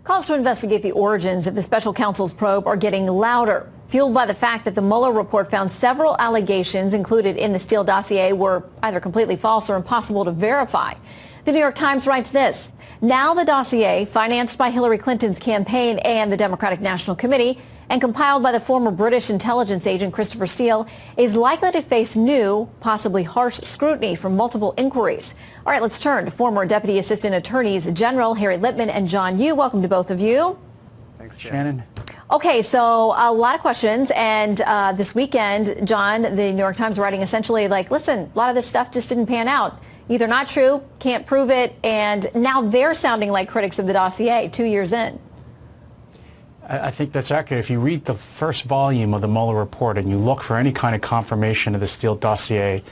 Calls to investigate the origins of the special counsel's probe are getting louder, fueled by the fact that the Mueller report found several allegations included in the Steele dossier were either completely false or impossible to verify. The New York Times writes this: now the dossier, financed by Hillary Clinton's campaign and the Democratic National Committee, and compiled by the former British intelligence agent Christopher Steele, is likely to face new, possibly harsh scrutiny from multiple inquiries. All right, let's turn to former Deputy Assistant Attorneys General Harry Litman and John Yoo. Welcome to both of you. Thanks, Shannon. Okay, so a lot of questions, and this weekend, John, the New York Times writing essentially like, listen, a lot of this stuff just didn't pan out. Either not true, can't prove it, and now they're sounding like critics of the dossier 2 years in. I think that's accurate. If you read the first volume of the Mueller report and you look for any kind of confirmation of the Steele dossier,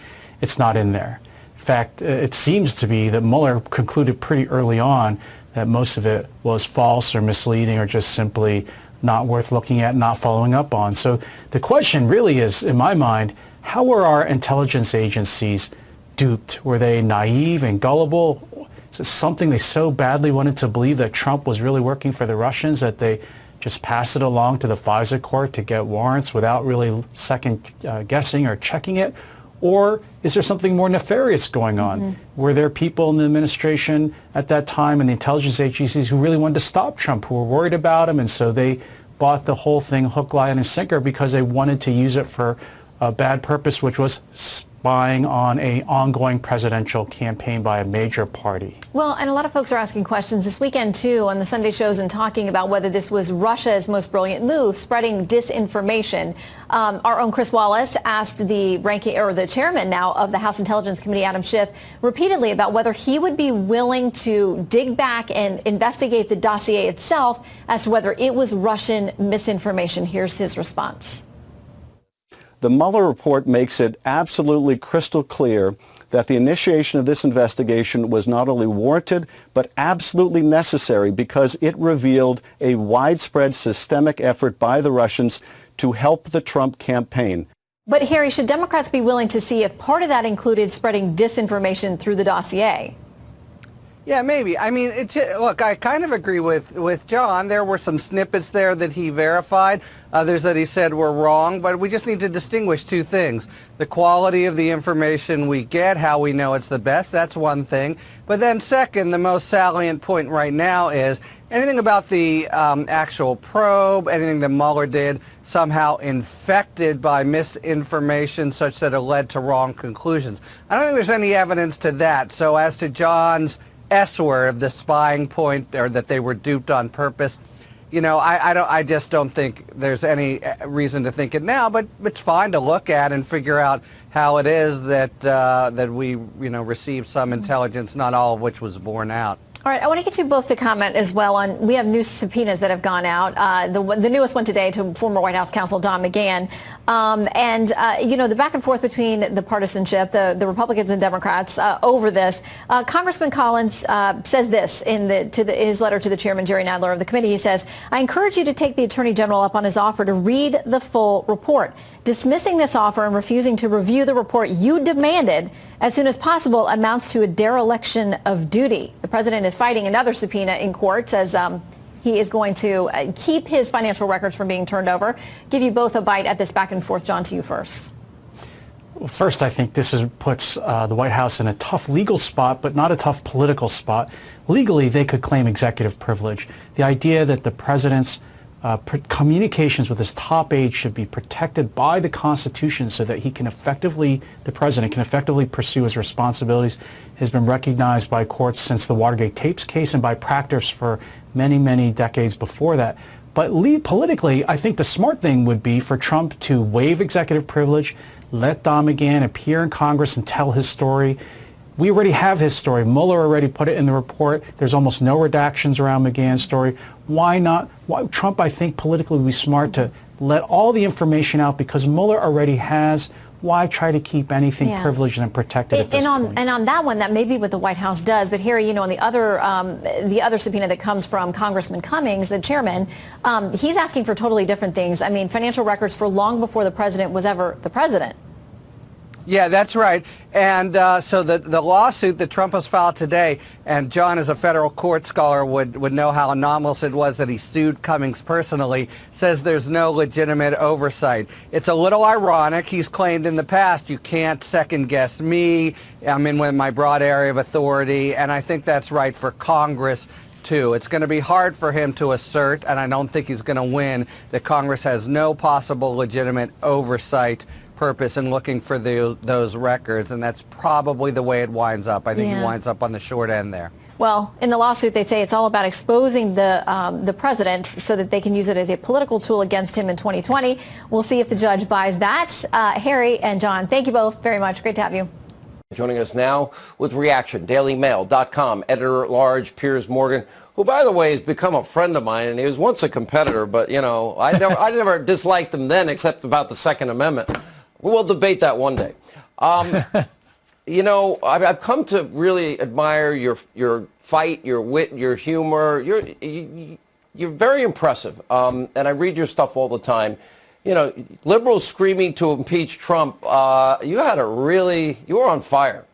it's not in there. In fact, it seems to be that Mueller concluded pretty early on that most of it was false or misleading or just simply not worth looking at, not following up on. So the question really is, in my mind, how were our intelligence agencies duped? Were they naive and gullible? Is it something they so badly wanted to believe that Trump was really working for the Russians that they just passed it along to the FISA court to get warrants without really second guessing or checking it? Or is there something more nefarious going on? Mm-hmm. Were there people in the administration at that time and the intelligence agencies who really wanted to stop Trump, who were worried about him, and so they bought the whole thing hook, line, and sinker because they wanted to use it for a bad purpose, which was spying on an ongoing presidential campaign by a major party? Well, and a lot of folks are asking questions this weekend, too, on the Sunday shows and talking about whether this was Russia's most brilliant move, spreading disinformation. Our own Chris Wallace asked the chairman now of the House Intelligence Committee, Adam Schiff, repeatedly about whether he would be willing to dig back and investigate the dossier itself as to whether it was Russian misinformation. Here's his response. The Mueller report makes it absolutely crystal clear that the initiation of this investigation was not only warranted, but absolutely necessary because it revealed a widespread systemic effort by the Russians to help the Trump campaign. But Harry, should Democrats be willing to see if part of that included spreading disinformation through the dossier? Yeah, maybe. I mean, look, I kind of agree with John. There were some snippets there that he verified, others that he said were wrong, but we just need to distinguish two things. The quality of the information we get, how we know it's the best, that's one thing. But then second, the most salient point right now is anything about the actual probe, anything that Mueller did, somehow infected by misinformation such that it led to wrong conclusions. I don't think there's any evidence to that. So as to John's S-word, the spying point, or that they were duped on purpose, you know, I just don't think there's any reason to think it now, but it's fine to look at and figure out how it is that that we, you know, received some intelligence, not all of which was borne out. All right, I want to get you both to comment as well on, we have new subpoenas that have gone out. The newest one today to former White House counsel Don McGahn. You know, the back and forth between the partisanship, the Republicans and Democrats over this. Congressman Collins says this in his letter to the chairman, Jerry Nadler, of the committee. He says, I encourage you to take the Attorney General up on his offer to read the full report. Dismissing this offer and refusing to review the report you demanded as soon as possible amounts to a dereliction of duty. The president is fighting another subpoena in court as he is going to keep his financial records from being turned over. Give you both a bite at this back and forth. John, to you first. Well, first, I think this puts the White House in a tough legal spot, but not a tough political spot. Legally, they could claim executive privilege. The idea that the president's communications with his top aides should be protected by the Constitution so that the president can effectively pursue his responsibilities has been recognized by courts since the Watergate tapes case and by practice for many, many decades before that. But politically, I think the smart thing would be for Trump to waive executive privilege, let Don McGahn appear in Congress and tell his story. We already have his story. Mueller already put it in the report. There's almost no redactions around McGahn's story. Why not? Trump, I think, politically would be smart to let all the information out because Mueller already has. Why try to keep anything privileged and protected at this point? And on that one, that may be what the White House does. But Harry, you know, on the other subpoena that comes from Congressman Cummings, the chairman, he's asking for totally different things. I mean, financial records for long before the president was ever the president. Yeah, that's right. And so the lawsuit that Trump has filed today, and John as a federal court scholar would know how anomalous it was that he sued Cummings personally, says there's no legitimate oversight. It's a little ironic. He's claimed in the past, you can't second guess me. I'm in with my broad area of authority, and I think that's right for Congress too. It's going to be hard for him to assert, and I don't think he's going to win, that Congress has no possible legitimate oversight purpose in looking for those records, and that's probably the way it winds up. I think he winds up on the short end there. Well, in the lawsuit, they say it's all about exposing the president so that they can use it as a political tool against him in 2020. We'll see if the judge buys that. Harry and John, thank you both very much. Great to have you. Joining us now with reaction, DailyMail.com editor-at-large Piers Morgan, who, by the way, has become a friend of mine, and he was once a competitor, but, you know, I never disliked him then except about the Second Amendment. We'll debate that one day. You know, I've come to really admire your fight, your wit, your humor. You're very impressive, and I read your stuff all the time. You know, liberals screaming to impeach Trump. You were on fire.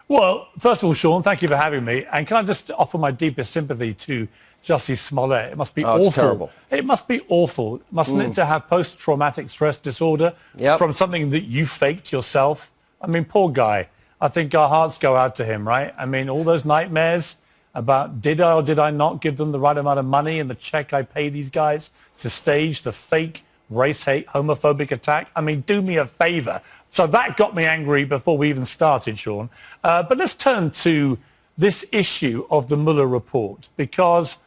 Well, first of all, Sean, thank you for having me. And can I just offer my deepest sympathy to Justice Smollett? It must be awful. It's terrible. It must be awful, mustn't it, to have post-traumatic stress disorder from something that you faked yourself? I mean, poor guy. I think our hearts go out to him, right? I mean, all those nightmares about did I or did I not give them the right amount of money in the check I pay these guys to stage the fake race hate, homophobic attack. I mean, do me a favor. So that got me angry before we even started, Sean. But let's turn to this issue of the Mueller report, because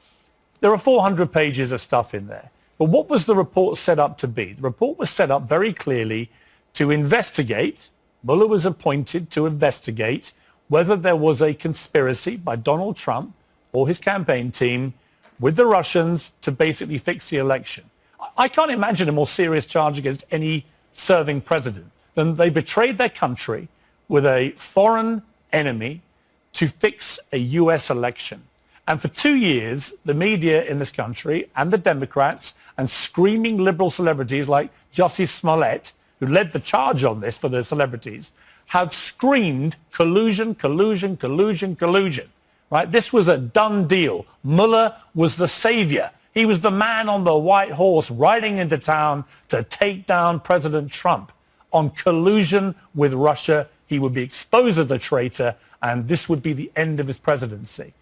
there are 400 pages of stuff in there. But what was the report set up to be? The report was set up very clearly to investigate. Mueller was appointed to investigate whether there was a conspiracy by Donald Trump or his campaign team with the Russians to basically fix the election. I can't imagine a more serious charge against any serving president than they betrayed their country with a foreign enemy to fix a U.S. election. And for 2 years, the media in this country and the Democrats and screaming liberal celebrities like Justice Smollett, who led the charge on this for the celebrities, have screamed collusion, collusion, collusion, collusion. Right? This was a done deal. Mueller was the savior. He was the man on the white horse riding into town to take down President Trump. On collusion with Russia, he would be exposed as a traitor, and this would be the end of his presidency.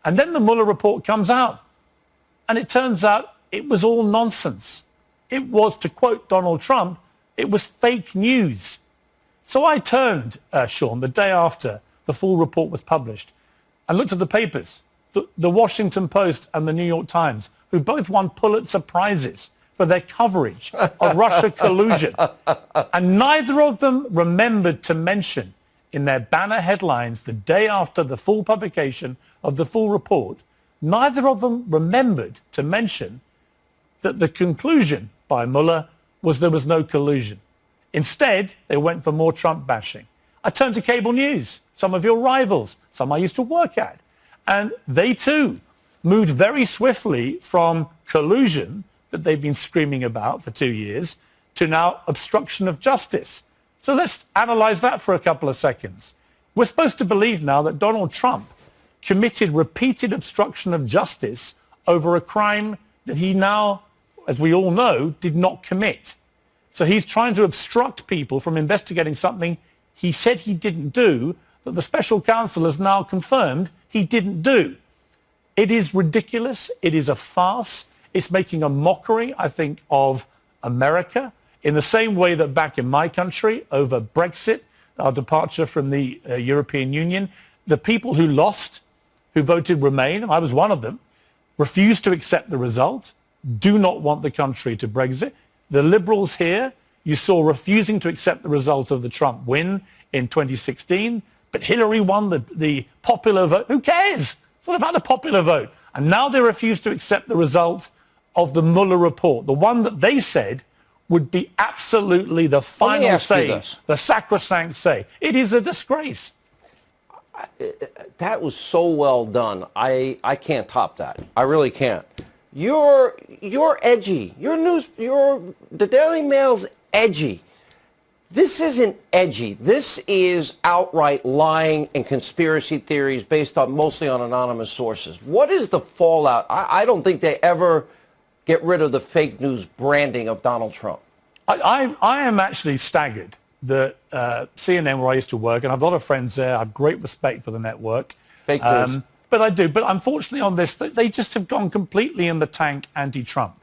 And then the Mueller report comes out, and it turns out it was all nonsense. It was, to quote Donald Trump, it was fake news. So I turned, Sean, the day after the full report was published, and looked at the papers, the Washington Post and the New York Times, who both won Pulitzer Prizes for their coverage of Russia collusion. And neither of them remembered to mention in their banner headlines the day after the full publication of the full report, neither of them remembered to mention that the conclusion by Mueller was there was no collusion. Instead, they went for more Trump bashing. I turned to cable news, some of your rivals, some I used to work at, and they too moved very swiftly from collusion that they've been screaming about for 2 years to now obstruction of justice. So let's analyze that for a couple of seconds. We're supposed to believe now that Donald Trump committed repeated obstruction of justice over a crime that he now, as we all know, did not commit. So he's trying to obstruct people from investigating something he said he didn't do, that the special counsel has now confirmed he didn't do. It is ridiculous. It is a farce. It's making a mockery, I think, of America in the same way that back in my country over Brexit, our departure from the European Union, the people who lost, who voted Remain, I was one of them, refused to accept the result, do not want the country to Brexit. The Liberals here, you saw refusing to accept the result of the Trump win in 2016, but Hillary won the popular vote. Who cares? It's not about the popular vote. And now they refuse to accept the result of the Mueller report, the one that they said would be absolutely the final say, the sacrosanct say. It is a disgrace. That was so well done. I can't top that. I really can't. You're edgy. The Daily Mail's edgy. This isn't edgy. This is outright lying and conspiracy theories based on mostly on anonymous sources. What is the fallout? I don't think they ever get rid of the fake news branding of Donald Trump. I am actually staggered that CNN, where I used to work, and I have a lot of friends there, I have great respect for the network. Fake news. But I do. But unfortunately on this, they just have gone completely in the tank anti-Trump.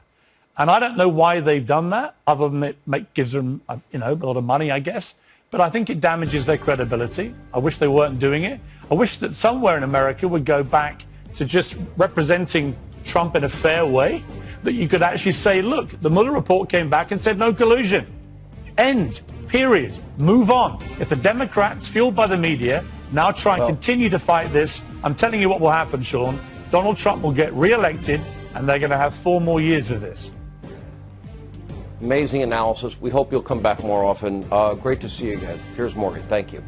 And I don't know why they've done that, other than it gives them, a lot of money, I guess. But I think it damages their credibility. I wish they weren't doing it. I wish that somewhere in America would go back to just representing Trump in a fair way, that you could actually say, look, the Mueller report came back and said no collusion. End. Period. Move on. If the Democrats, fueled by the media, now try and continue to fight this, I'm telling you what will happen, Sean. Donald Trump will get re-elected, and they're going to have 4 more years of this. Amazing analysis. We hope you'll come back more often. Great to see you again. Piers Morgan, thank you.